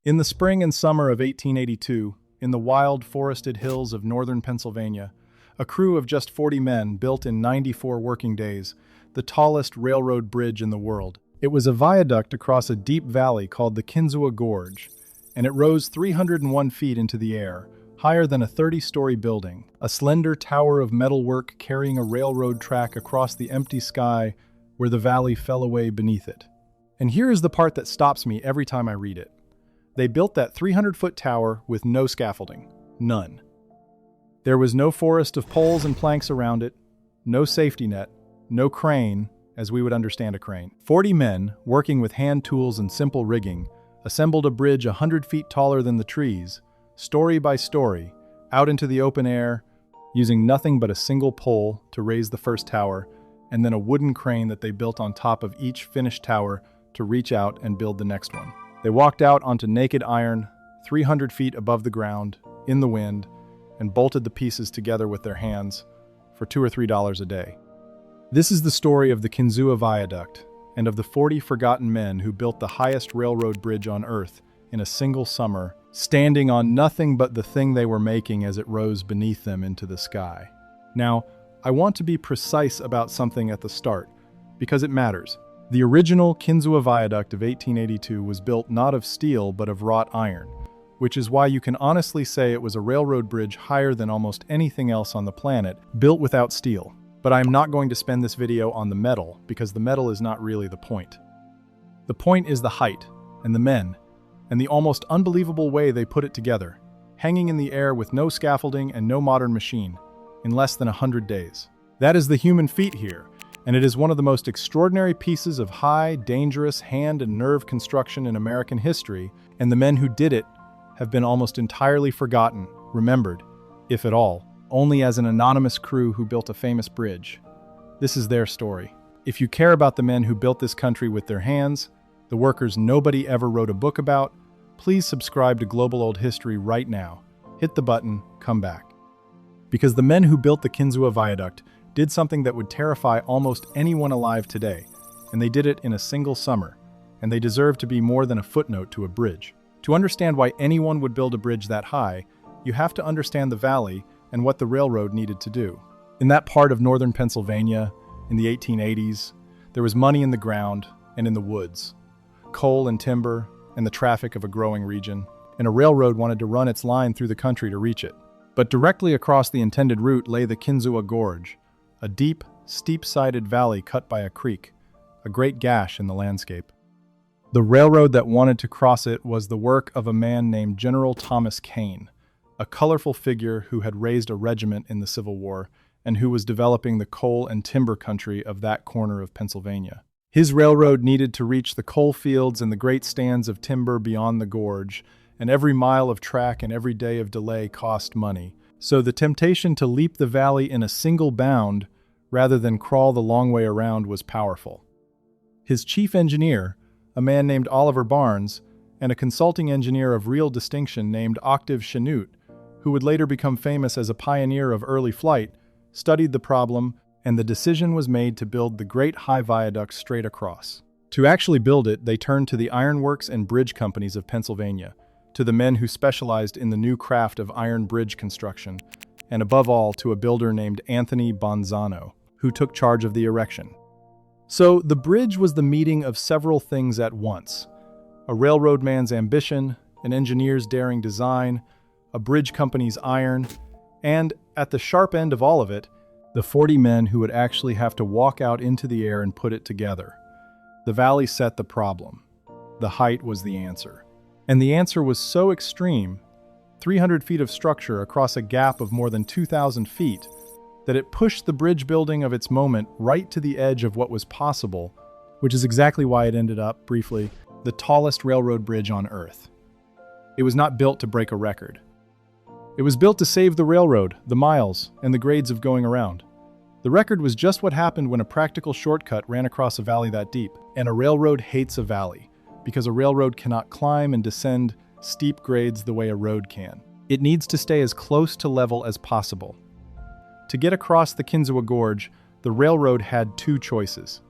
In the spring and summer of 1882, in the wild forested hills of northern Pennsylvania, a crew of just 40 men built in 94 working days the tallest railroad bridge in the world. It was a viaduct across a deep valley called the Kinzua Gorge, and it rose 301 feet into the air, higher than a 30-story building, a slender tower of metalwork carrying a railroad track across the empty sky where the valley fell away beneath it. And here is the part that stops me every time I read it. They built that 300-foot tower with no scaffolding. None. There was no forest of poles and planks around it, no safety net, no crane, as we would understand a crane. 40 men, working with hand tools and simple rigging, assembled a bridge 100 feet taller than the trees, story by story, out into the open air, using nothing but a single pole to raise the first tower, and then a wooden crane that they built on top of each finished tower to reach out and build the next one. They walked out onto naked iron, 300 feet above the ground, in the wind, and bolted the pieces together with their hands for $2 or $3 a day. This is the story of the Kinzua Viaduct and of the 40 forgotten men who built the highest railroad bridge on Earth in a single summer, standing on nothing but the thing they were making as it rose beneath them into the sky. Now, I want to be precise about something at the start, because it matters. The original Kinzua Viaduct of 1882 was built not of steel but of wrought iron, which is why you can honestly say it was a railroad bridge higher than almost anything else on the planet, built without steel. But I am not going to spend this video on the metal, because the metal is not really the point. The point is the height, and the men, and the almost unbelievable way they put it together, hanging in the air with no scaffolding and no modern machine, in less than 100 days. That is the human feat here, and it is one of the most extraordinary pieces of high, dangerous hand and nerve construction in American history, and the men who did it have been almost entirely forgotten, remembered, if at all, only as an anonymous crew who built a famous bridge. This is their story. If you care about the men who built this country with their hands, the workers nobody ever wrote a book about, please subscribe to Global Old History right now. Hit the button, come back. Because the men who built the Kinzua Viaduct did something that would terrify almost anyone alive today, and they did it in a single summer, and they deserve to be more than a footnote to a bridge. To understand why anyone would build a bridge that high, you have to understand the valley and what the railroad needed to do. In that part of northern Pennsylvania, in the 1880s, there was money in the ground and in the woods, coal and timber, and the traffic of a growing region, and a railroad wanted to run its line through the country to reach it. But directly across the intended route lay the Kinzua Gorge, a deep, steep-sided valley cut by a creek, a great gash in the landscape. The railroad that wanted to cross it was the work of a man named General Thomas Kane, a colorful figure who had raised a regiment in the Civil War and who was developing the coal and timber country of that corner of Pennsylvania. His railroad needed to reach the coal fields and the great stands of timber beyond the gorge, and every mile of track and every day of delay cost money. So the temptation to leap the valley in a single bound, rather than crawl the long way around, was powerful. His chief engineer, a man named Oliver Barnes, and a consulting engineer of real distinction named Octave Chanute, who would later become famous as a pioneer of early flight, studied the problem, and the decision was made to build the great high viaduct straight across. To actually build it, they turned to the ironworks and bridge companies of Pennsylvania, to the men who specialized in the new craft of iron bridge construction, and above all to a builder named Anthony Bonzano, who took charge of the erection. So the bridge was the meeting of several things at once: a railroad man's ambition, an engineer's daring design, a bridge company's iron, and, at the sharp end of all of it, the 40 men who would actually have to walk out into the air and put it together. The valley set the problem. The height was the answer. And the answer was so extreme, 300 feet of structure across a gap of more than 2,000 feet, that it pushed the bridge building of its moment right to the edge of what was possible, which is exactly why it ended up, briefly, the tallest railroad bridge on Earth. It was not built to break a record. It was built to save the railroad, the miles, and the grades of going around. The record was just what happened when a practical shortcut ran across a valley that deep. And a railroad hates a valley, because a railroad cannot climb and descend steep grades the way a road can. It needs to stay as close to level as possible. To get across the Kinzua Gorge, the railroad had two choices.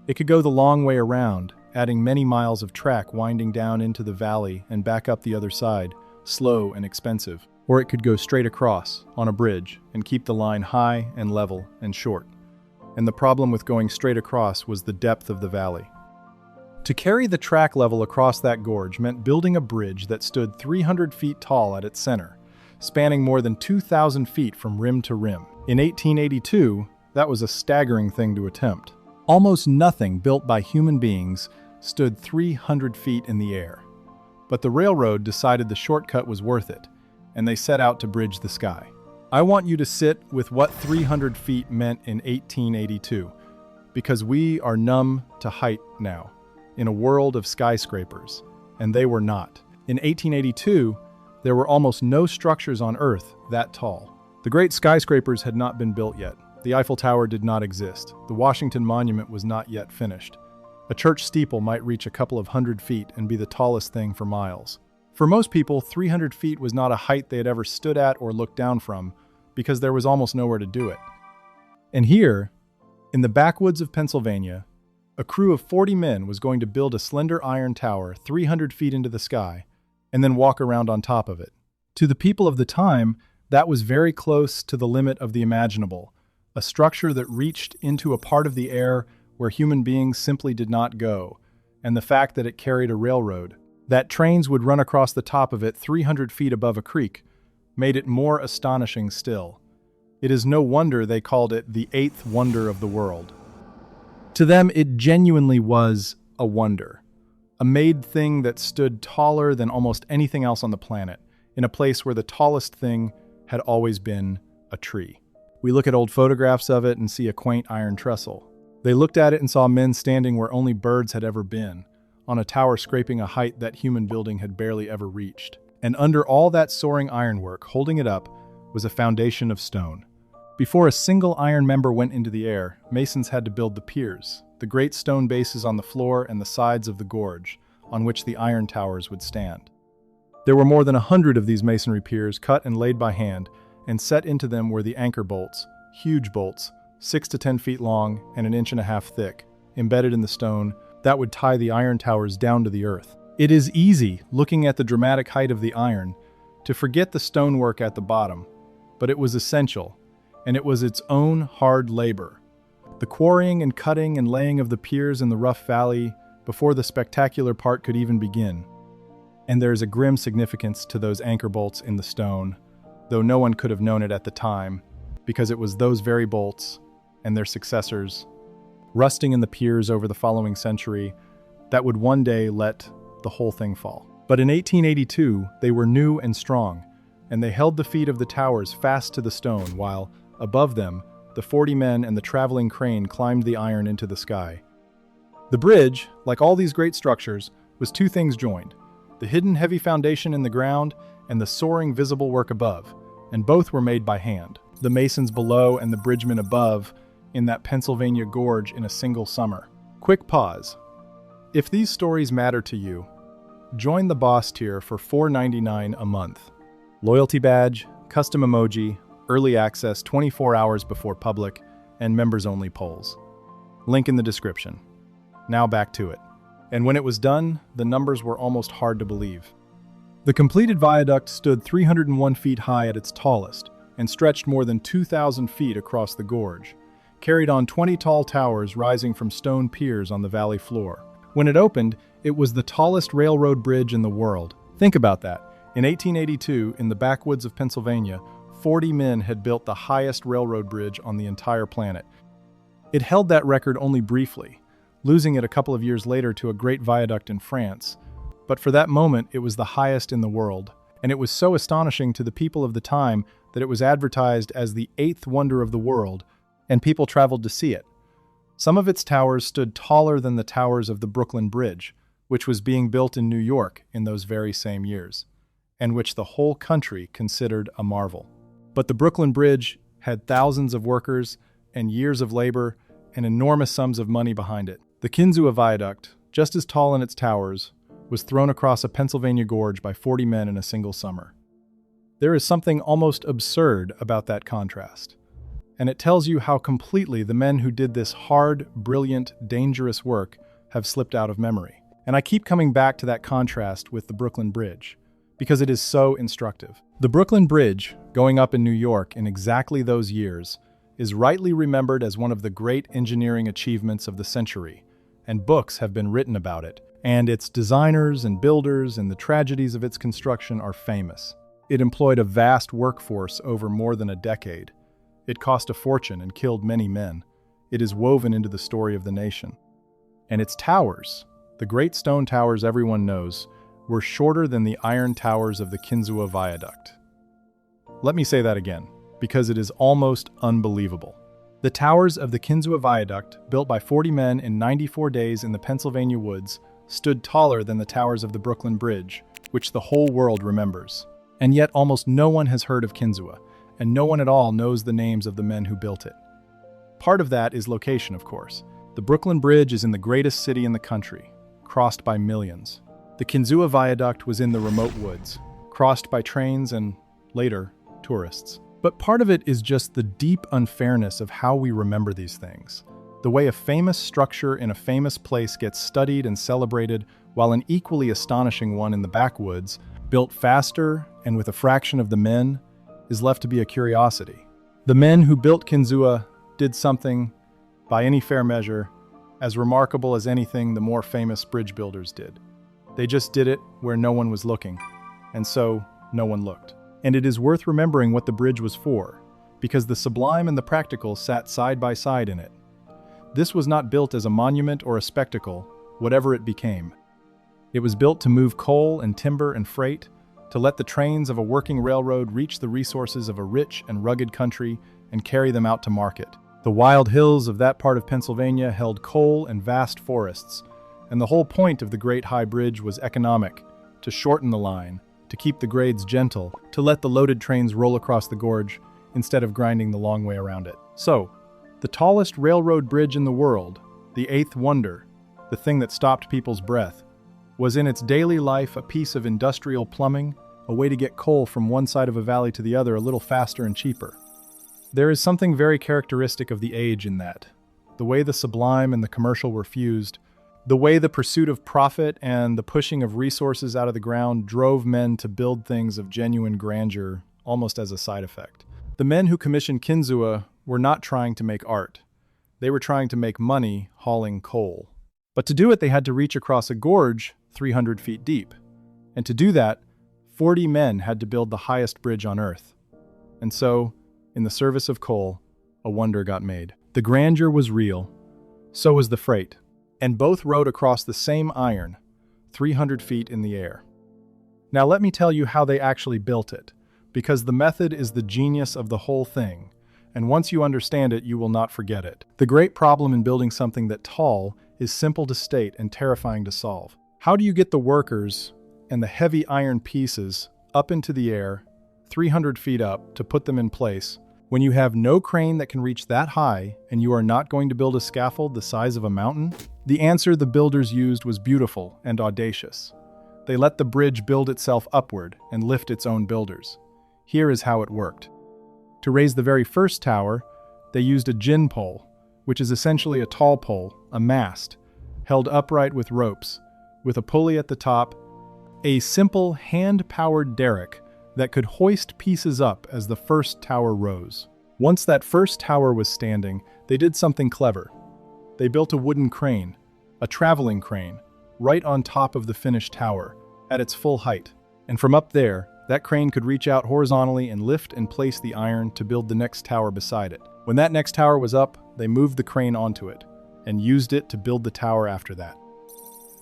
It could go the long way around, adding many miles of track winding down into the valley and back up the other side, slow and expensive. Or it could go straight across, on a bridge, and keep the line high and level and short. And the problem with going straight across was the depth of the valley. To carry the track level across that gorge meant building a bridge that stood 300 feet tall at its center, spanning more than 2,000 feet from rim to rim. In 1882, that was a staggering thing to attempt. Almost nothing built by human beings stood 300 feet in the air. But the railroad decided the shortcut was worth it, and they set out to bridge the sky. I want you to sit with what 300 feet meant in 1882, because we are numb to height now, in a world of skyscrapers, and they were not. In 1882, there were almost no structures on Earth that tall. The great skyscrapers had not been built yet. The Eiffel Tower did not exist. The Washington Monument was not yet finished. A church steeple might reach a couple of hundred feet and be the tallest thing for miles. For most people, 300 feet was not a height they had ever stood at or looked down from, because there was almost nowhere to do it. And here, in the backwoods of Pennsylvania, a crew of 40 men was going to build a slender iron tower 300 feet into the sky, and then walk around on top of it. To the people of the time, that was very close to the limit of the imaginable, a structure that reached into a part of the air where human beings simply did not go, and the fact that it carried a railroad, that trains would run across the top of it 300 feet above a creek, made it more astonishing still. It is no wonder they called it the eighth wonder of the world. To them, it genuinely was a wonder, a made thing that stood taller than almost anything else on the planet, in a place where the tallest thing had always been a tree. We look at old photographs of it and see a quaint iron trestle. They looked at it and saw men standing where only birds had ever been, on a tower scraping a height that human building had barely ever reached. And under all that soaring ironwork, holding it up, was a foundation of stone. Before a single iron member went into the air, masons had to build the piers, the great stone bases on the floor and the sides of the gorge, on which the iron towers would stand. There were more than 100 of these masonry piers cut and laid by hand, and set into them were the anchor bolts, huge bolts, 6 to 10 feet long and 1.5 inches thick, embedded in the stone, that would tie the iron towers down to the earth. It is easy, looking at the dramatic height of the iron, to forget the stonework at the bottom, but it was essential, and it was its own hard labor. The quarrying and cutting and laying of the piers in the rough valley before the spectacular part could even begin. And there is a grim significance to those anchor bolts in the stone, though no one could have known it at the time, because it was those very bolts, and their successors, rusting in the piers over the following century, that would one day let the whole thing fall. But in 1882, they were new and strong, and they held the feet of the towers fast to the stone while, above them, the 40 men and the traveling crane climbed the iron into the sky. The bridge, like all these great structures, was two things joined: the hidden heavy foundation in the ground and the soaring visible work above, and both were made by hand. The masons below and the bridgemen above in that Pennsylvania gorge in a single summer. Quick pause. If these stories matter to you, join the Boss tier for $4.99 a month. Loyalty badge, custom emoji, early access 24 hours before public, and members-only polls. Link in the description. Now back to it. And when it was done, the numbers were almost hard to believe. The completed viaduct stood 301 feet high at its tallest and stretched more than 2,000 feet across the gorge, carried on 20 tall towers rising from stone piers on the valley floor. When it opened, it was the tallest railroad bridge in the world. Think about that. In 1882, in the backwoods of Pennsylvania, 40 men had built the highest railroad bridge on the entire planet. It held that record only briefly, losing it a couple of years later to a great viaduct in France. But for that moment, it was the highest in the world, and it was so astonishing to the people of the time that it was advertised as the eighth wonder of the world, and people traveled to see it. Some of its towers stood taller than the towers of the Brooklyn Bridge, which was being built in New York in those very same years, and which the whole country considered a marvel. But the Brooklyn Bridge had thousands of workers and years of labor and enormous sums of money behind it. The Kinzua Viaduct, just as tall in its towers, was thrown across a Pennsylvania gorge by 40 men in a single summer. There is something almost absurd about that contrast, and it tells you how completely the men who did this hard, brilliant, dangerous work have slipped out of memory. And I keep coming back to that contrast with the Brooklyn Bridge, because it is so instructive. The Brooklyn Bridge, going up in New York in exactly those years, is rightly remembered as one of the great engineering achievements of the century, and books have been written about it, and its designers and builders and the tragedies of its construction are famous. It employed a vast workforce over more than a decade. It cost a fortune and killed many men. It is woven into the story of the nation. And its towers, the great stone towers everyone knows, were shorter than the iron towers of the Kinzua viaduct. Let me say that again, because it is almost unbelievable. The towers of the Kinzua viaduct, built by 40 men in 94 days in the Pennsylvania woods, stood taller than the towers of the Brooklyn Bridge, which the whole world remembers. And yet almost no one has heard of Kinzua, and no one at all knows the names of the men who built it. Part of that is location, of course. The Brooklyn Bridge is in the greatest city in the country, crossed by millions. The Kinzua viaduct was in the remote woods, crossed by trains and, later, tourists. But part of it is just the deep unfairness of how we remember these things. The way a famous structure in a famous place gets studied and celebrated, while an equally astonishing one in the backwoods, built faster and with a fraction of the men, is left to be a curiosity. The men who built Kinzua did something, by any fair measure, as remarkable as anything the more famous bridge builders did. They just did it where no one was looking, and so no one looked. And it is worth remembering what the bridge was for, because the sublime and the practical sat side by side in it. This was not built as a monument or a spectacle, whatever it became. It was built to move coal and timber and freight, to let the trains of a working railroad reach the resources of a rich and rugged country and carry them out to market. The wild hills of that part of Pennsylvania held coal and vast forests, and the whole point of the Great High Bridge was economic, to shorten the line, to keep the grades gentle, to let the loaded trains roll across the gorge instead of grinding the long way around it. So, the tallest railroad bridge in the world, the eighth wonder, the thing that stopped people's breath, was in its daily life a piece of industrial plumbing, a way to get coal from one side of a valley to the other a little faster and cheaper. There is something very characteristic of the age in that. The way the sublime and the commercial were fused, the way the pursuit of profit and the pushing of resources out of the ground drove men to build things of genuine grandeur, almost as a side effect. The men who commissioned Kinzua were not trying to make art. They were trying to make money hauling coal. But to do it, they had to reach across a gorge 300 feet deep. And to do that, 40 men had to build the highest bridge on earth. And so, in the service of coal, a wonder got made. The grandeur was real, so was the freight, and both rode across the same iron, 300 feet in the air. Now let me tell you how they actually built it, because the method is the genius of the whole thing, and once you understand it, you will not forget it. The great problem in building something that tall is simple to state and terrifying to solve. How do you get the workers and the heavy iron pieces up into the air, 300 feet up, to put them in place, when you have no crane that can reach that high and you are not going to build a scaffold the size of a mountain? The answer the builders used was beautiful and audacious. They let the bridge build itself upward and lift its own builders. Here is how it worked. To raise the very first tower, they used a gin pole, which is essentially a tall pole, a mast, held upright with ropes, with a pulley at the top, a simple hand-powered derrick that could hoist pieces up as the first tower rose. Once that first tower was standing, they did something clever. They built a wooden crane, a traveling crane, right on top of the finished tower, at its full height. And from up there, that crane could reach out horizontally and lift and place the iron to build the next tower beside it. When that next tower was up, they moved the crane onto it, and used it to build the tower after that.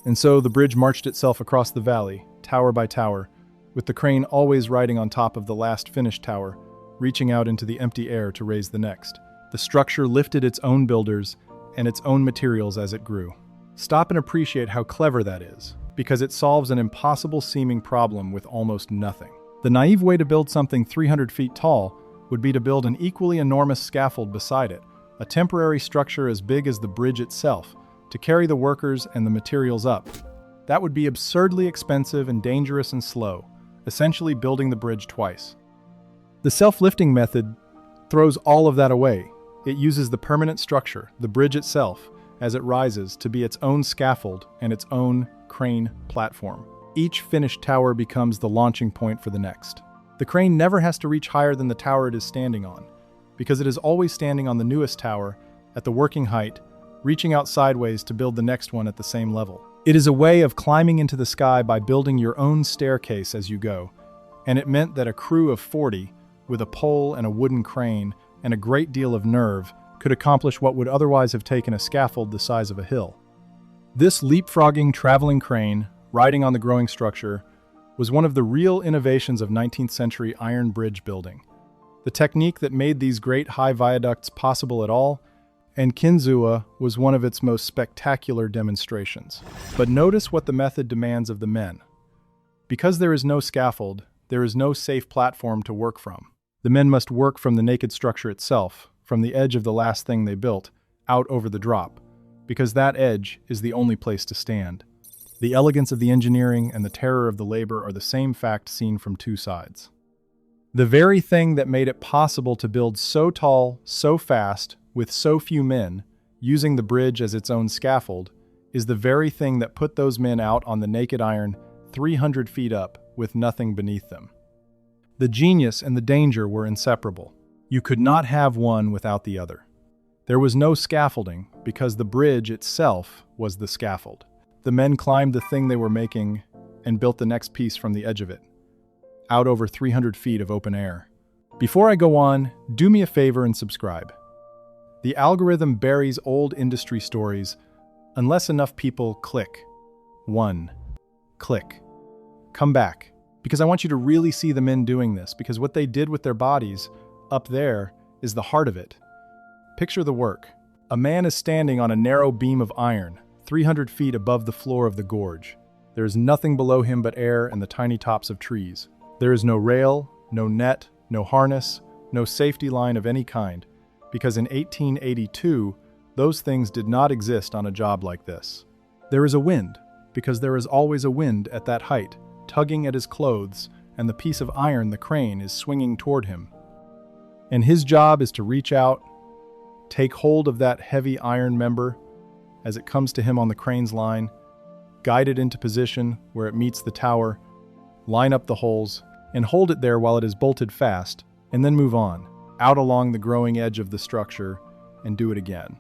And so the bridge marched itself across the valley, tower by tower, with the crane always riding on top of the last finished tower, reaching out into the empty air to raise the next. The structure lifted its own builders and its own materials as it grew. Stop and appreciate how clever that is, because it solves an impossible-seeming problem with almost nothing. The naive way to build something 300 feet tall would be to build an equally enormous scaffold beside it, a temporary structure as big as the bridge itself, to carry the workers and the materials up. That would be absurdly expensive and dangerous and slow, essentially building the bridge twice. The self-lifting method throws all of that away. It uses the permanent structure, the bridge itself, as it rises to be its own scaffold and its own crane platform. Each finished tower becomes the launching point for the next. The crane never has to reach higher than the tower it is standing on, because it is always standing on the newest tower at the working height, reaching out sideways to build the next one at the same level. It is a way of climbing into the sky by building your own staircase as you go, and it meant that a crew of 40, with a pole and a wooden crane and a great deal of nerve, could accomplish what would otherwise have taken a scaffold the size of a hill. This leapfrogging traveling crane, riding on the growing structure, was one of the real innovations of 19th century iron bridge building. The technique that made these great high viaducts possible at all, and Kinzua was one of its most spectacular demonstrations. But notice what the method demands of the men. Because there is no scaffold, there is no safe platform to work from. The men must work from the naked structure itself, from the edge of the last thing they built, out over the drop, because that edge is the only place to stand. The elegance of the engineering and the terror of the labor are the same fact seen from two sides. The very thing that made it possible to build so tall, so fast, with so few men, using the bridge as its own scaffold, is the very thing that put those men out on the naked iron 300 feet up with nothing beneath them. The genius and the danger were inseparable. You could not have one without the other. There was no scaffolding because the bridge itself was the scaffold. The men climbed the thing they were making and built the next piece from the edge of it, out over 300 feet of open air. Before I go on, do me a favor and subscribe. The algorithm buries old industry stories unless enough people click. Click. Come back, because I want you to really see the men doing this, because what they did with their bodies up there is the heart of it. Picture the work. A man is standing on a narrow beam of iron, 300 feet above the floor of the gorge. There is nothing below him but air and the tiny tops of trees. There is no rail, no net, no harness, no safety line of any kind, because in 1882, those things did not exist on a job like this. There is a wind, because there is always a wind at that height, tugging at his clothes, and the piece of iron, the crane, is swinging toward him. And his job is to reach out, take hold of that heavy iron member as it comes to him on the crane's line, guide it into position where it meets the tower, line up the holes, and hold it there while it is bolted fast, and then move on, out along the growing edge of the structure, and do it again.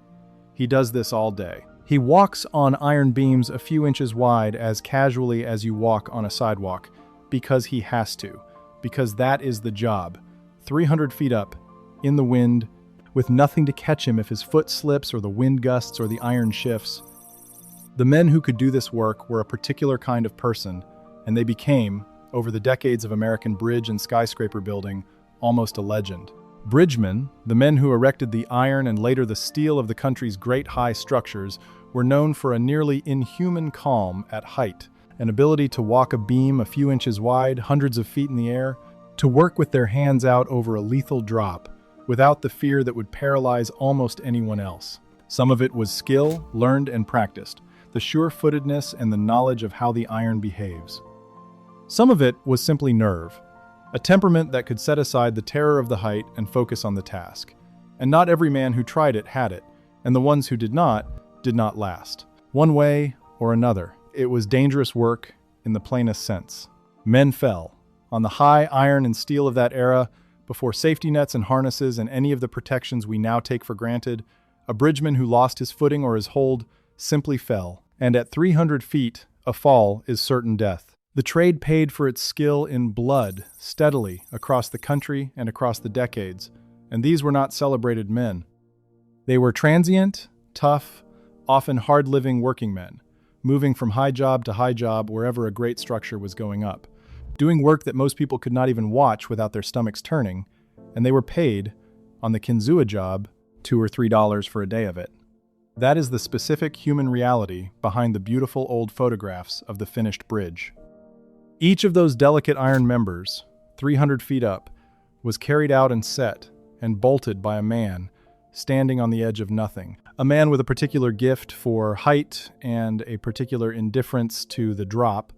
He does this all day. He walks on iron beams a few inches wide as casually as you walk on a sidewalk, because he has to, because that is the job. 300 feet up, in the wind, with nothing to catch him if his foot slips or the wind gusts or the iron shifts. The men who could do this work were a particular kind of person, and they became, over the decades of American bridge and skyscraper building, almost a legend. Bridgemen, the men who erected the iron and later the steel of the country's great high structures, were known for a nearly inhuman calm at height, an ability to walk a beam a few inches wide, hundreds of feet in the air, to work with their hands out over a lethal drop, without the fear that would paralyze almost anyone else. Some of it was skill, learned and practiced, the sure-footedness and the knowledge of how the iron behaves. Some of it was simply nerve, a temperament that could set aside the terror of the height and focus on the task. And not every man who tried it had it, and the ones who did not last. One way or another, it was dangerous work in the plainest sense. Men fell. On the high iron and steel of that era, before safety nets and harnesses and any of the protections we now take for granted, a bridgeman who lost his footing or his hold simply fell. And at 300 feet, a fall is certain death. The trade paid for its skill in blood, steadily, across the country and across the decades, and these were not celebrated men. They were transient, tough, often hard-living working men, moving from high job to high job wherever a great structure was going up, doing work that most people could not even watch without their stomachs turning, and they were paid, on the Kinzua job, $2 or $3 for a day of it. That is the specific human reality behind the beautiful old photographs of the finished bridge. Each of those delicate iron members, 300 feet up, was carried out and set and bolted by a man standing on the edge of nothing. A man with a particular gift for height and a particular indifference to the drop,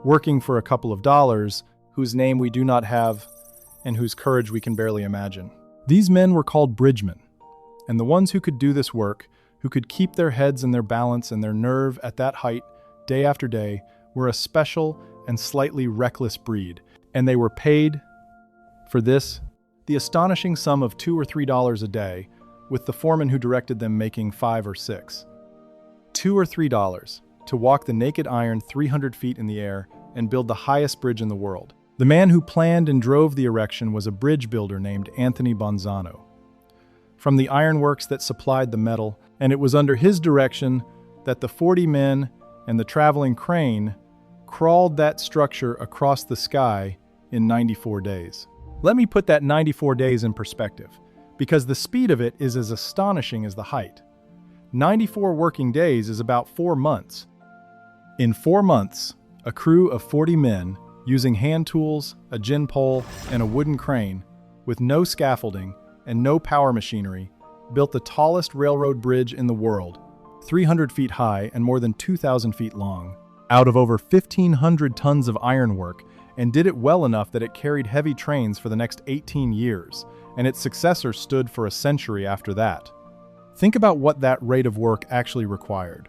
working for a couple of dollars, whose name we do not have and whose courage we can barely imagine. These men were called bridgemen, and the ones who could do this work, who could keep their heads and their balance and their nerve at that height day after day were a special and slightly reckless breed, and they were paid for this the astonishing sum of $2 or $3 a day, with the foreman who directed them making $5 or $6. $2 or $3 to walk the naked iron 300 feet in the air and build the highest bridge in the world. The man who planned and drove the erection was a bridge builder named Anthony Bonzano, from the ironworks that supplied the metal, and it was under his direction that the 40 men and the traveling crane crawled that structure across the sky in 94 days. Let me put that 94 days in perspective, because the speed of it is as astonishing as the height. 94 working days is about 4 months. In 4 months, a crew of 40 men, using hand tools, a gin pole, and a wooden crane, with no scaffolding and no power machinery, built the tallest railroad bridge in the world, 300 feet high and more than 2,000 feet long, out of over 1,500 tons of ironwork, and did it well enough that it carried heavy trains for the next 18 years, and its successor stood for a century after that. Think about what that rate of work actually required.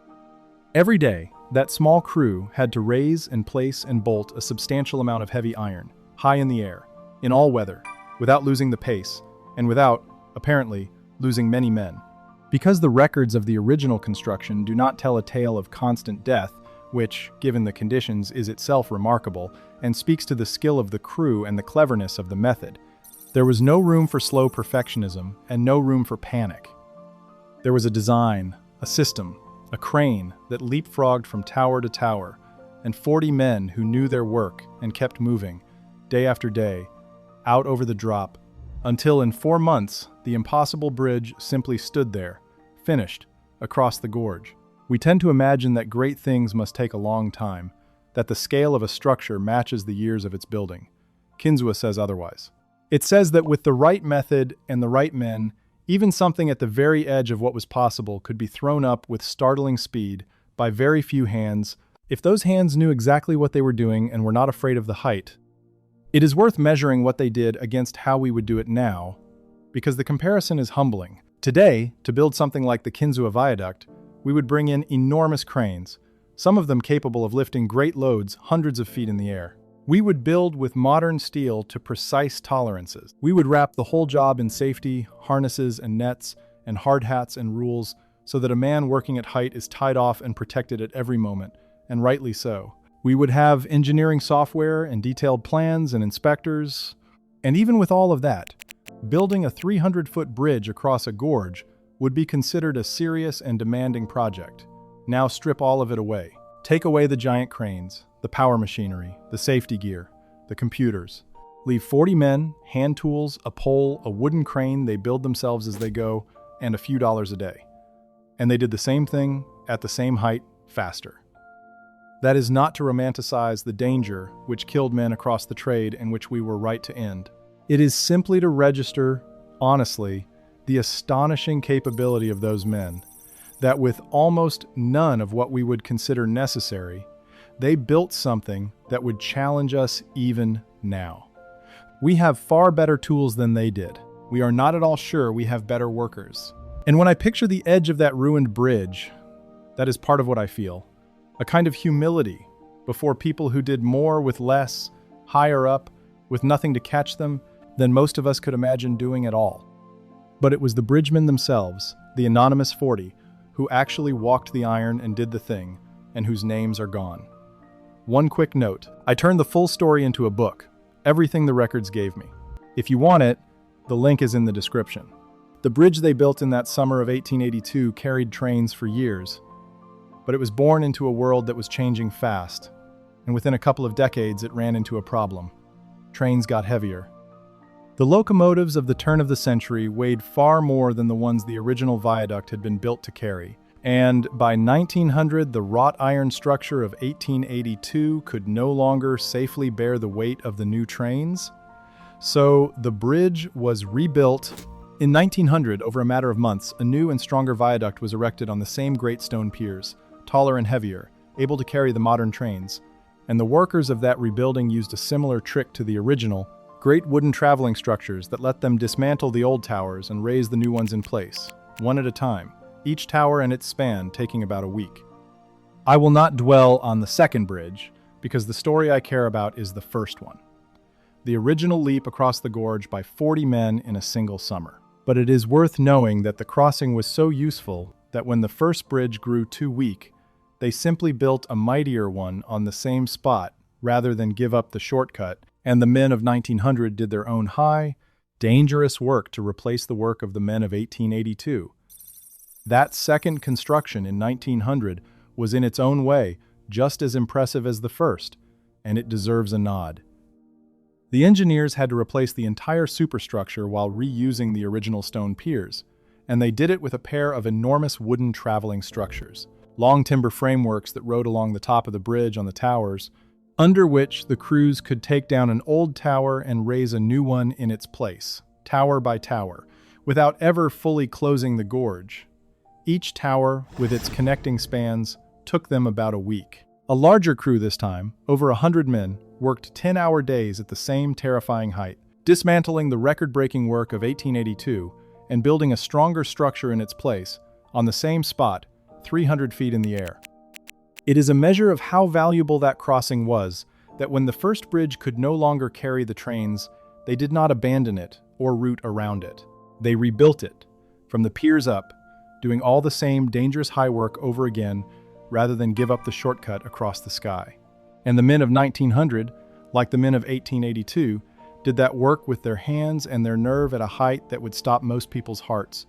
Every day, that small crew had to raise and place and bolt a substantial amount of heavy iron, high in the air, in all weather, without losing the pace, and without, apparently, losing many men. Because the records of the original construction do not tell a tale of constant death, which, given the conditions, is itself remarkable, and speaks to the skill of the crew and the cleverness of the method, there was no room for slow perfectionism and no room for panic. There was a design, a system, a crane that leapfrogged from tower to tower, and 40 men who knew their work and kept moving, day after day, out over the drop, until in 4 months, the impossible bridge simply stood there, finished, across the gorge. We tend to imagine that great things must take a long time, that the scale of a structure matches the years of its building. Kinzua says otherwise. It says that with the right method and the right men, even something at the very edge of what was possible could be thrown up with startling speed by very few hands, if those hands knew exactly what they were doing and were not afraid of the height. It is worth measuring what they did against how we would do it now, because the comparison is humbling. Today, to build something like the Kinzua viaduct, we would bring in enormous cranes, some of them capable of lifting great loads hundreds of feet in the air. We would build with modern steel to precise tolerances. We would wrap the whole job in safety, harnesses and nets, and hard hats and rules, so that a man working at height is tied off and protected at every moment, and rightly so. We would have engineering software and detailed plans and inspectors, and even with all of that, building a 300-foot bridge across a gorge would be considered a serious and demanding project. Now strip all of it away. Take away the giant cranes, the power machinery, the safety gear, the computers. Leave 40 men, hand tools, a pole, a wooden crane they build themselves as they go, and a few dollars a day. And they did the same thing, at the same height, faster. That is not to romanticize the danger which killed men across the trade and which we were right to end. It is simply to register, honestly, the astonishing capability of those men, that with almost none of what we would consider necessary, they built something that would challenge us even now. We have far better tools than they did. We are not at all sure we have better workers. And when I picture the edge of that ruined bridge, that is part of what I feel. A kind of humility before people who did more with less, higher up, with nothing to catch them, than most of us could imagine doing at all. But it was the bridgemen themselves, the anonymous 40, who actually walked the iron and did the thing, and whose names are gone. One quick note, I turned the full story into a book, everything the records gave me. If you want it, the link is in the description. The bridge they built in that summer of 1882 carried trains for years, but it was born into a world that was changing fast, and within a couple of decades it ran into a problem. Trains got heavier. The locomotives of the turn of the century weighed far more than the ones the original viaduct had been built to carry, and by 1900 the wrought iron structure of 1882 could no longer safely bear the weight of the new trains. So the bridge was rebuilt. In 1900, over a matter of months, a new and stronger viaduct was erected on the same great stone piers, taller and heavier, able to carry the modern trains, and the workers of that rebuilding used a similar trick to the original, great wooden traveling structures that let them dismantle the old towers and raise the new ones in place, one at a time, each tower and its span taking about a week. I will not dwell on the second bridge, because the story I care about is the first one. The original leap across the gorge by 40 men in a single summer. But it is worth knowing that the crossing was so useful that when the first bridge grew too weak, they simply built a mightier one on the same spot rather than give up the shortcut, and the men of 1900 did their own high, dangerous work to replace the work of the men of 1882. That second construction in 1900 was in its own way just as impressive as the first, and it deserves a nod. The engineers had to replace the entire superstructure while reusing the original stone piers, and they did it with a pair of enormous wooden traveling structures, long timber frameworks that rode along the top of the bridge on the towers, under which the crews could take down an old tower and raise a new one in its place, tower by tower, without ever fully closing the gorge. Each tower, with its connecting spans, took them about a week. A larger crew this time, over 100 men, worked 10-hour days at the same terrifying height, dismantling the record-breaking work of 1882 and building a stronger structure in its place, on the same spot, 300 feet in the air. It is a measure of how valuable that crossing was that when the first bridge could no longer carry the trains, they did not abandon it or route around it. They rebuilt it, from the piers up, doing all the same dangerous high work over again rather than give up the shortcut across the sky. And the men of 1900, like the men of 1882, did that work with their hands and their nerve at a height that would stop most people's hearts.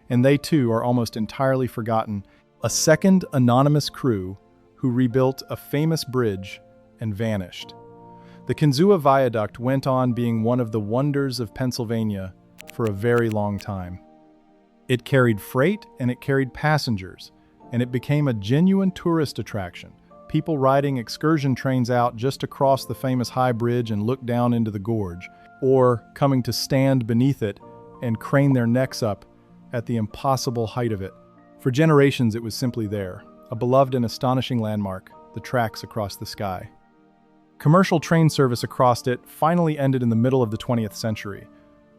And they too are almost entirely forgotten. A second anonymous crew who rebuilt a famous bridge and vanished. The Kinzua Viaduct went on being one of the wonders of Pennsylvania for a very long time. It carried freight and it carried passengers, and it became a genuine tourist attraction. People riding excursion trains out just to cross the famous high bridge and look down into the gorge, or coming to stand beneath it and crane their necks up at the impossible height of it. For generations it was simply there, a beloved and astonishing landmark, the tracks across the sky. Commercial train service across it finally ended in the middle of the 20th century,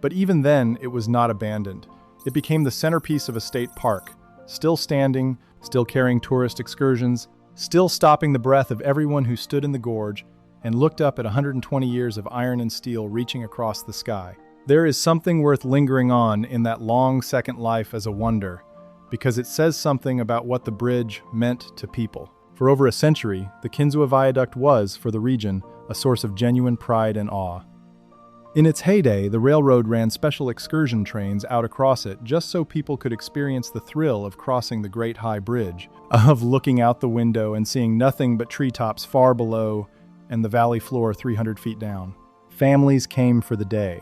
but even then it was not abandoned. It became the centerpiece of a state park, still standing, still carrying tourist excursions, still stopping the breath of everyone who stood in the gorge and looked up at 120 years of iron and steel reaching across the sky. There is something worth lingering on in that long second life as a wonder, because it says something about what the bridge meant to people. For over a century, the Kinzua Viaduct was, for the region, a source of genuine pride and awe. In its heyday, the railroad ran special excursion trains out across it just so people could experience the thrill of crossing the Great High Bridge, of looking out the window and seeing nothing but treetops far below and the valley floor 300 feet down. Families came for the day.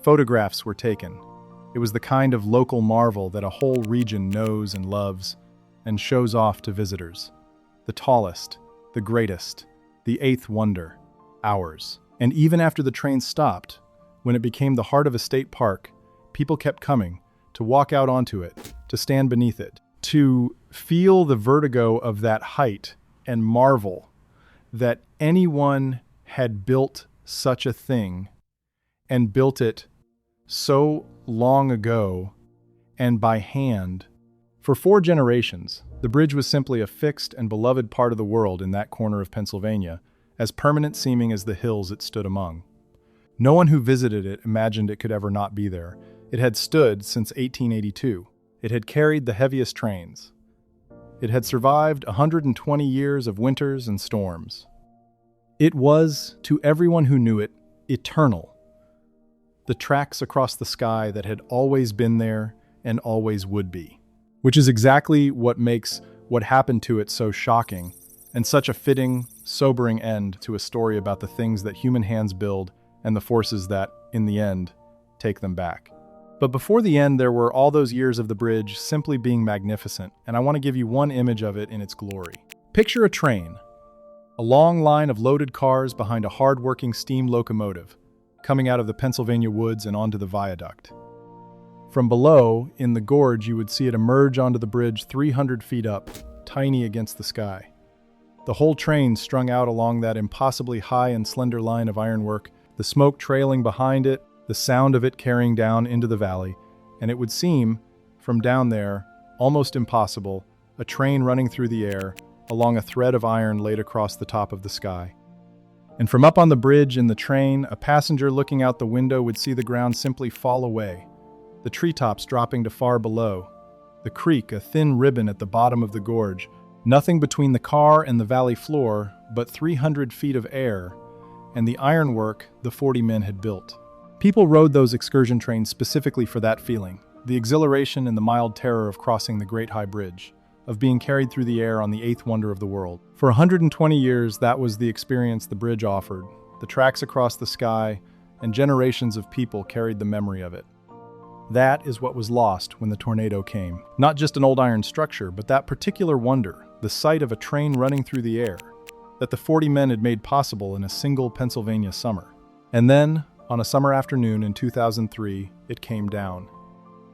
Photographs were taken. It was the kind of local marvel that a whole region knows and loves and shows off to visitors. The tallest, the greatest, the eighth wonder, ours. And even after the train stopped, when it became the heart of a state park, people kept coming to walk out onto it, to stand beneath it, to feel the vertigo of that height and marvel that anyone had built such a thing and built it so long ago and by hand. For 4 generations, the bridge was simply a fixed and beloved part of the world in that corner of Pennsylvania, as permanent seeming as the hills it stood among. No one who visited it imagined it could ever not be there. It had stood since 1882. It had carried the heaviest trains. It had survived 120 years of winters and storms. It was, to everyone who knew it, eternal. The tracks across the sky that had always been there and always would be. Which is exactly what makes what happened to it so shocking, and such a fitting, sobering end to a story about the things that human hands build and the forces that, in the end, take them back. But before the end, there were all those years of the bridge simply being magnificent, and I want to give you one image of it in its glory. Picture a train, a long line of loaded cars behind a hard-working steam locomotive, coming out of the Pennsylvania woods and onto the viaduct. From below, in the gorge, you would see it emerge onto the bridge 300 feet up, tiny against the sky. The whole train strung out along that impossibly high and slender line of ironwork, the smoke trailing behind it, the sound of it carrying down into the valley, and it would seem, from down there, almost impossible, a train running through the air, along a thread of iron laid across the top of the sky. And from up on the bridge in the train, a passenger looking out the window would see the ground simply fall away, the treetops dropping to far below, the creek a thin ribbon at the bottom of the gorge, nothing between the car and the valley floor but 300 feet of air, and the ironwork the 40 men had built. People rode those excursion trains specifically for that feeling, the exhilaration and the mild terror of crossing the Great High Bridge, of being carried through the air on the eighth wonder of the world. For 120 years, that was the experience the bridge offered, the tracks across the sky, and generations of people carried the memory of it. That is what was lost when the tornado came. Not just an old iron structure, but that particular wonder, the sight of a train running through the air, that the 40 men had made possible in a single Pennsylvania summer. And then, on a summer afternoon in 2003, it came down.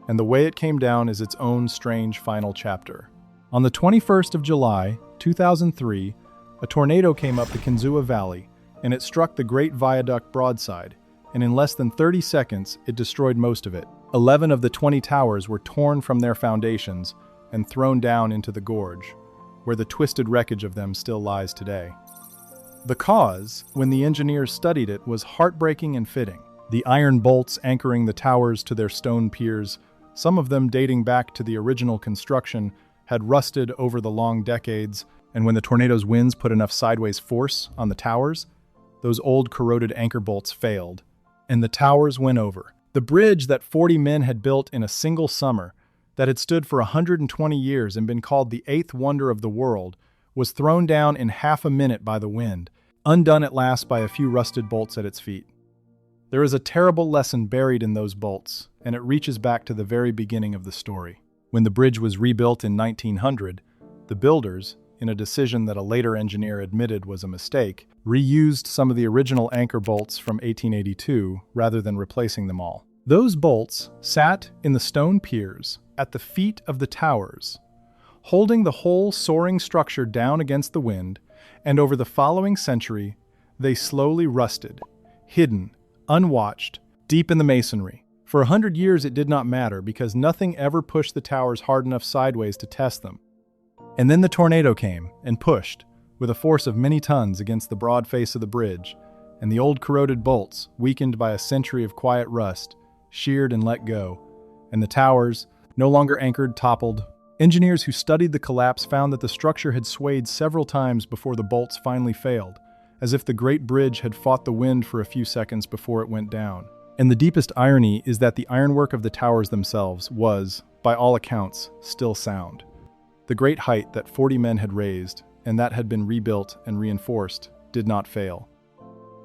And the way it came down is its own strange final chapter. On the 21st of July, 2003, a tornado came up the Kinzua Valley, and it struck the Great Viaduct broadside, and in less than 30 seconds, it destroyed most of it. 11 of the 20 towers were torn from their foundations and thrown down into the gorge, where the twisted wreckage of them still lies today. The cause, when the engineers studied it, was heartbreaking and fitting. The iron bolts anchoring the towers to their stone piers, some of them dating back to the original construction, had rusted over the long decades, and when the tornado's winds put enough sideways force on the towers, those old corroded anchor bolts failed, and the towers went over. The bridge that 40 men had built in a single summer, that had stood for 120 years and been called the eighth wonder of the world, was thrown down in half a minute by the wind, undone at last by a few rusted bolts at its feet. There is a terrible lesson buried in those bolts, and it reaches back to the very beginning of the story. When the bridge was rebuilt in 1900, the builders, in a decision that a later engineer admitted was a mistake, reused some of the original anchor bolts from 1882 rather than replacing them all. Those bolts sat in the stone piers at the feet of the towers, holding the whole soaring structure down against the wind, and over the following century, they slowly rusted, hidden, unwatched, deep in the masonry. For 100 years it did not matter because nothing ever pushed the towers hard enough sideways to test them. And then the tornado came and pushed, with a force of many tons against the broad face of the bridge, and the old corroded bolts, weakened by a century of quiet rust, sheared and let go, and the towers, no longer anchored, toppled. Engineers who studied the collapse found that the structure had swayed several times before the bolts finally failed, as if the great bridge had fought the wind for a few seconds before it went down. And the deepest irony is that the ironwork of the towers themselves was, by all accounts, still sound. The great height that 40 men had raised, and that had been rebuilt and reinforced, did not fail.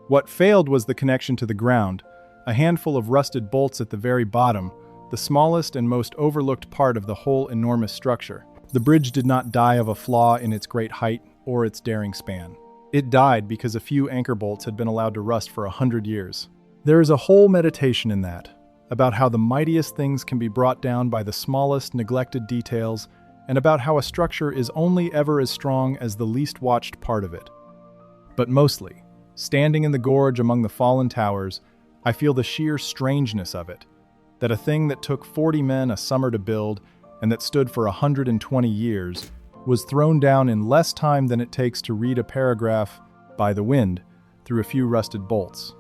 What failed was the connection to the ground, a handful of rusted bolts at the very bottom, the smallest and most overlooked part of the whole enormous structure. The bridge did not die of a flaw in its great height or its daring span. It died because a few anchor bolts had been allowed to rust for 100 years. There is a whole meditation in that, about how the mightiest things can be brought down by the smallest neglected details, and about how a structure is only ever as strong as the least watched part of it. But mostly, standing in the gorge among the fallen towers, I feel the sheer strangeness of it, that a thing that took 40 men a summer to build, and that stood for 120 years, was thrown down in less time than it takes to read a paragraph by the wind through a few rusted bolts.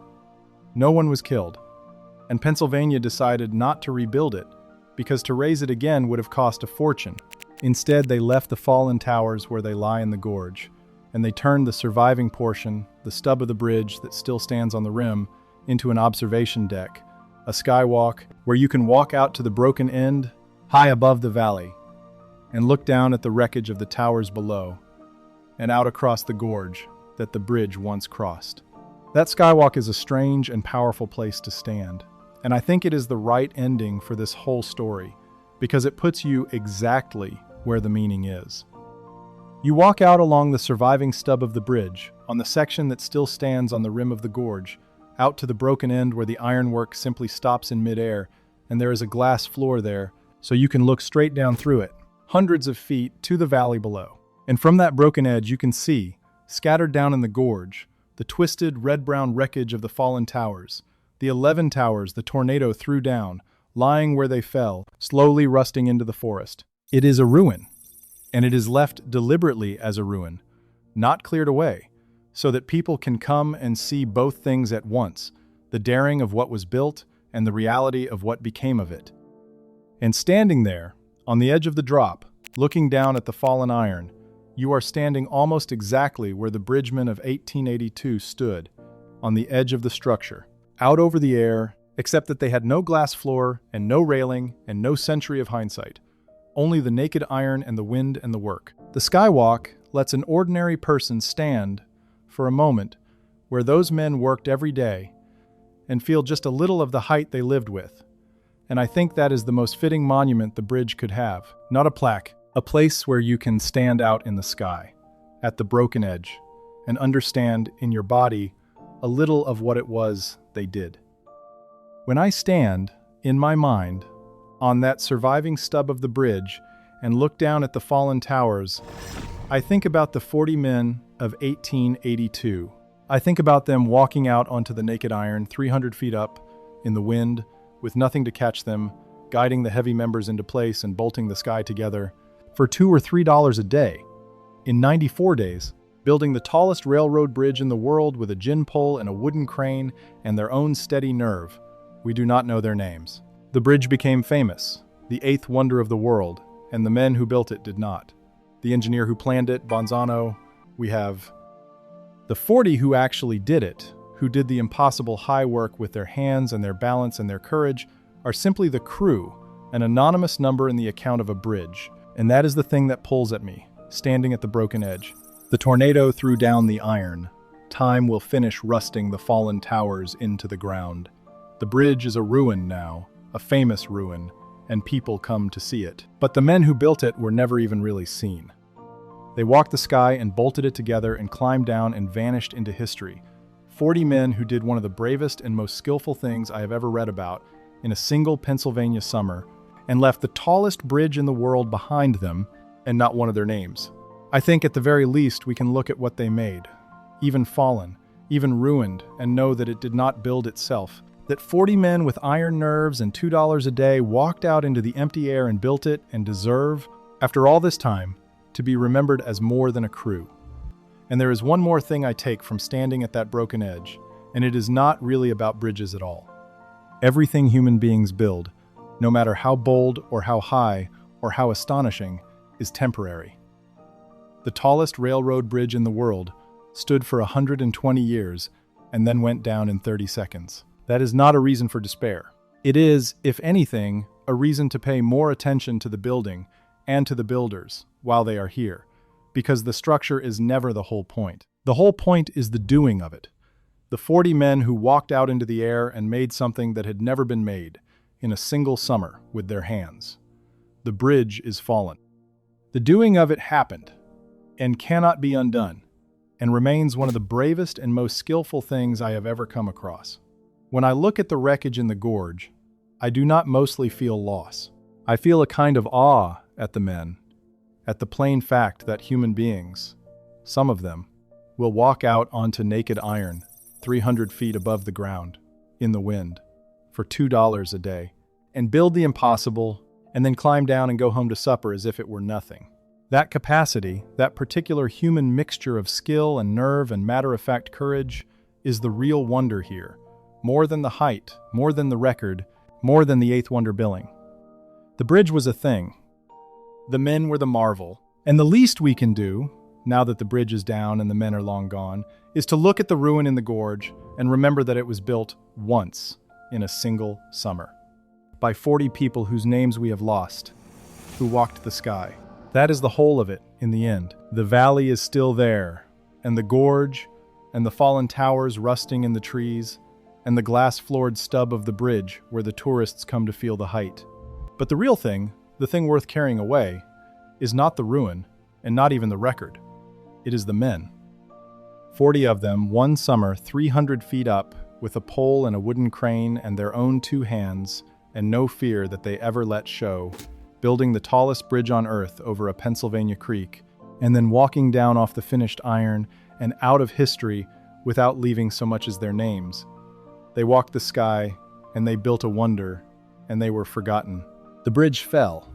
No one was killed, and Pennsylvania decided not to rebuild it, because to raise it again would have cost a fortune. Instead, they left the fallen towers where they lie in the gorge, and they turned the surviving portion, the stub of the bridge that still stands on the rim, into an observation deck, a skywalk where you can walk out to the broken end, high above the valley, and look down at the wreckage of the towers below, and out across the gorge that the bridge once crossed. That skywalk is a strange and powerful place to stand, and I think it is the right ending for this whole story, because it puts you exactly where the meaning is. You walk out along the surviving stub of the bridge, on the section that still stands on the rim of the gorge, out to the broken end where the ironwork simply stops in midair, and there is a glass floor there, so you can look straight down through it, hundreds of feet to the valley below. And from that broken edge you can see, scattered down in the gorge, the twisted red-brown wreckage of the fallen towers, the 11 towers the tornado threw down, lying where they fell, slowly rusting into the forest. It is a ruin, and it is left deliberately as a ruin, not cleared away, so that people can come and see both things at once, the daring of what was built and the reality of what became of it. And standing there, on the edge of the drop, looking down at the fallen iron, you are standing almost exactly where the bridgemen of 1882 stood, on the edge of the structure, out over the air, except that they had no glass floor and no railing and no century of hindsight, only the naked iron and the wind and the work. The skywalk lets an ordinary person stand for a moment where those men worked every day and feel just a little of the height they lived with. And I think that is the most fitting monument the bridge could have. Not a plaque, a place where you can stand out in the sky, at the broken edge, and understand in your body a little of what it was they did. When I stand, in my mind, on that surviving stub of the bridge and look down at the fallen towers, I think about the 40 men of 1882. I think about them walking out onto the naked iron 300 feet up in the wind with nothing to catch them, guiding the heavy members into place and bolting the sky together for $2 or $3 a day. In 94 days, building the tallest railroad bridge in the world with a gin pole and a wooden crane and their own steady nerve. We do not know their names. The bridge became famous, the eighth wonder of the world, and the men who built it did not. The engineer who planned it, Bonzano, we have. The 40 who actually did it, who did the impossible high work with their hands and their balance and their courage, are simply the crew, an anonymous number in the account of a bridge. And that is the thing that pulls at me, standing at the broken edge. The tornado threw down the iron. Time will finish rusting the fallen towers into the ground. The bridge is a ruin now, a famous ruin, and people come to see it. But the men who built it were never even really seen. They walked the sky and bolted it together and climbed down and vanished into history. 40 men who did one of the bravest and most skillful things I have ever read about in a single Pennsylvania summer, and left the tallest bridge in the world behind them, and not one of their names. I think at the very least we can look at what they made, even fallen, even ruined, and know that it did not build itself. That 40 men with iron nerves and $2 a day walked out into the empty air and built it and deserve, after all this time, to be remembered as more than a crew. And there is one more thing I take from standing at that broken edge, and it is not really about bridges at all. Everything human beings build, no matter how bold or how high or how astonishing, is temporary. The tallest railroad bridge in the world stood for 120 years and then went down in 30 seconds. That is not a reason for despair. It is, if anything, a reason to pay more attention to the building and to the builders while they are here, because the structure is never the whole point. The whole point is the doing of it. The 40 men who walked out into the air and made something that had never been made in a single summer with their hands. The bridge is fallen. The doing of it happened and cannot be undone, and remains one of the bravest and most skillful things I have ever come across. When I look at the wreckage in the gorge, I do not mostly feel loss. I feel a kind of awe at the men, at the plain fact that human beings, some of them, will walk out onto naked iron 300 feet above the ground, in the wind, for $2 a day, and build the impossible, and then climb down and go home to supper as if it were nothing. That capacity, that particular human mixture of skill and nerve and matter-of-fact courage, is the real wonder here. More than the height, more than the record, more than the eighth wonder billing. The bridge was a thing. The men were the marvel. And the least we can do, now that the bridge is down and the men are long gone, is to look at the ruin in the gorge and remember that it was built once in a single summer by 40 people whose names we have lost, who walked the sky. That is the whole of it in the end. The valley is still there, and the gorge, and the fallen towers rusting in the trees, and the glass-floored stub of the bridge where the tourists come to feel the height. But the real thing, the thing worth carrying away, is not the ruin, and not even the record. It is the men. 40 of them, one summer, 300 feet up, with a pole and a wooden crane and their own 2 hands, and no fear that they ever let show, building the tallest bridge on earth over a Pennsylvania creek, and then walking down off the finished iron and out of history without leaving so much as their names. They walked the sky, and they built a wonder, and they were forgotten. The bridge fell,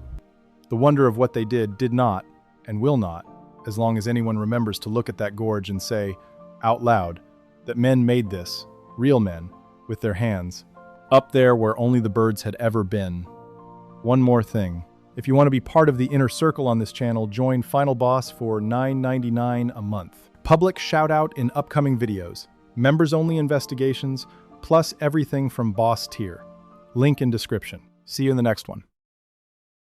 The wonder of what they did not, and will not, as long as anyone remembers to look at that gorge and say, out loud, that men made this, real men, with their hands, up there where only the birds had ever been. One more thing. If you want to be part of the inner circle on this channel, join Final Boss for $9.99 a month. Public shout-out in upcoming videos, members-only investigations, plus everything from boss tier. Link in description. See you in the next one.